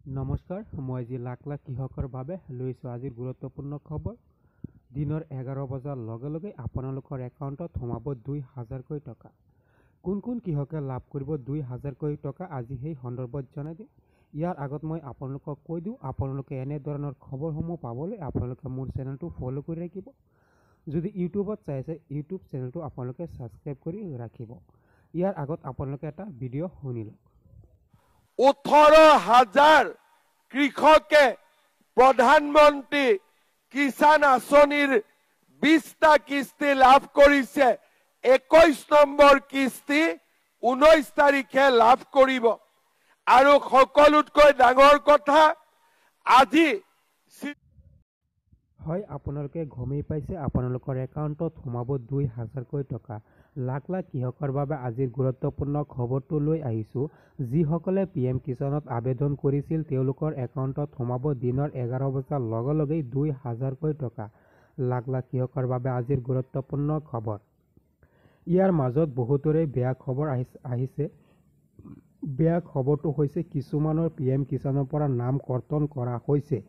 নমস্কাৰ, মই আজি লাখ লাখ কৃষকৰ বাবে লৈছোঁ আজিৰ গুৰুত্বপূৰ্ণ খবৰ। দিনৰ 11 বজাৰ লগে লগে আপোনালোকৰ একাউণ্টত সোমাব 2000কৈ টকা। কোন কোন কৃষকে লাভ কৰিব 2000কৈ টকা আজি সেই সন্দৰ্ভত জনাই দিম। ইয়াৰ আগত মই আপোনালোকক কৈ দিওঁ, আপোনালোকে এনেধৰণৰ খবৰসমূহ পাবলৈ আপোনালোকে মোৰ চেনেলটো ফ'ল' কৰি ৰাখিব। যদি ইউটিউবত চাই আছে, ইউটিউব চেনেলটো আপোনালোকে ছাবস্ক্ৰাইব কৰি ৰাখিব। ইয়াৰ আগত আপোনালোকে এটা ভিডিঅ' শুনি লওক। 18,000 কৃষকে প্ৰধানমন্ত্ৰী কিষাণ আঁচনিৰ 20টা কিস্তি লাভ কৰিছে। 21 নম্বৰ কিস্তি 19 তাৰিখে লাভ কৰিব। আৰু সকলোতকৈ ডাঙৰ কথা, আজি হয়, আপোনালোকে গমেই পাইছে, আপোনালোকৰ একাউণ্টত সোমাব 2000কৈ টকা। লাখ লাখ কৃষকৰ বাবে আজিৰ গুৰুত্বপূৰ্ণ খবৰটো লৈ আহিছোঁ। যিসকলে PM কিষাণত আবেদন কৰিছিল তেওঁলোকৰ একাউণ্টত সোমাব দিনৰ 11 বজাৰ লগে লগেই 2000কৈ টকা। লাখ লাখ কৃষকৰ বাবে আজিৰ গুৰুত্বপূৰ্ণ খবৰ। ইয়াৰ মাজত বহুতৰে বেয়া খবৰ আহিছে। বেয়া খবৰটো হৈছে কিছুমানৰ PM কিষাণৰ পৰা নাম কৰ্তন কৰা হৈছে।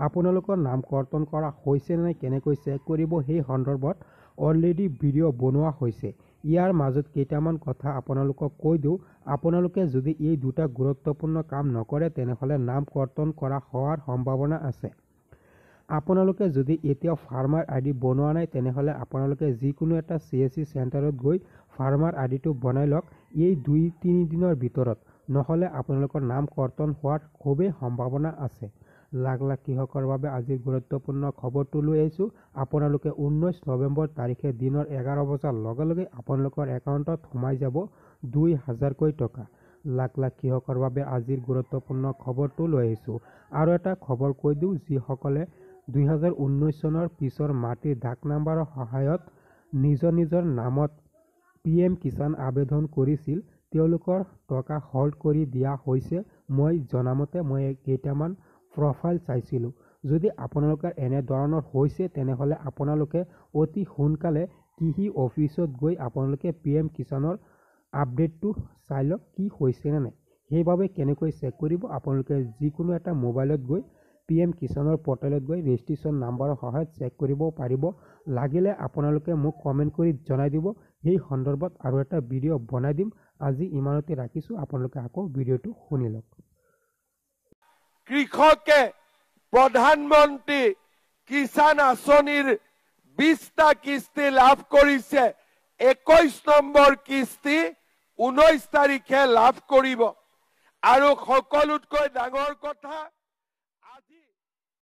আপোনালোকৰ নাম কৰ্তন কৰা হৈছে নে কেনেকৈ চেক কৰিব সেই সন্দৰ্ভত অলৰেডি ভিডিঅ' বনোৱা হৈছে। ইয়াৰ মাজত কেইটামান কথা আপোনালোকক কৈ দিওঁ। আপোনালোকে যদি এই দুটা গুৰুত্বপূৰ্ণ কাম নকৰে তেনেহ'লে নাম কৰ্তন কৰা হোৱাৰ সম্ভাৱনা আছে। আপোনালোকে যদি এতিয়াও ফাৰ্মাৰ আইডি বনোৱা নাই তেনেহ'লে আপোনালোকে যিকোনো এটা CSC চেণ্টাৰত গৈ ফাৰ্মাৰ আইডিটো বনাই লওক এই 2-3 দিনৰ ভিতৰত, নহ'লে আপোনালোকৰ নাম কৰ্তন হোৱাৰ খুবেই সম্ভাৱনা আছে। লাখ লাখ কৃষকৰ বাবে আজিৰ গুৰুত্বপূৰ্ণ খবৰটো লৈ আহিছোঁ। আপোনালোকে 19 নৱেম্বৰ তাৰিখে দিনৰ 11 বজাৰ লগে লগে আপোনালোকৰ একাউণ্টত সোমাই যাব 2000কৈ টকা। লাখ লাখ কৃষকৰ বাবে আজিৰ গুৰুত্বপূৰ্ণ খবৰটো লৈ আহিছোঁ। আৰু এটা খবৰ কৈ দিওঁ, যিসকলে 2019 চনৰ পিছৰ মাটিৰ ডাক নাম্বাৰৰ সহায়ত নিজৰ নামত PM কিষাণ আবেদন কৰিছিল তেওঁলোকৰ টকা হল্ড কৰি দিয়া হৈছে। মই জনামতে মই কেইটামান প্ৰফাইল চাইছিলোঁ। যদি আপোনালোকৰ এনেধৰণৰ হৈছে তেনেহ'লে আপোনালোকে অতি সোনকালে কৃষি অফিচত গৈ আপোনালোকে PM কিষাণৰ আপডেটটো চাই লওক কি হৈছে নে নাই। সেইবাবে কেনেকৈ চেক কৰিব, আপোনালোকে যিকোনো এটা মোবাইলত গৈ PM কিষাণৰ পৰ্টেলত গৈ ৰেজিষ্ট্ৰেশ্যন নাম্বাৰৰ সহায়ত চেক কৰিব পাৰিব। লাগিলে আপোনালোকে মোক কমেণ্ট কৰি জনাই দিব, সেই সন্দৰ্ভত আৰু এটা ভিডিঅ' বনাই দিম। আজি ইমানতে ৰাখিছোঁ, আপোনালোকে আকৌ ভিডিঅ'টো শুনি লওক। কৃষকে প্ৰধানমন্ত্ৰী কিষাণ আঁচনিৰ 20টা কিস্তি লাভ কৰিছে। 21 নম্বৰ কিস্তি 19 তাৰিখে লাভ কৰিব। আৰু সকলোতকৈ ডাঙৰ কথা, আজি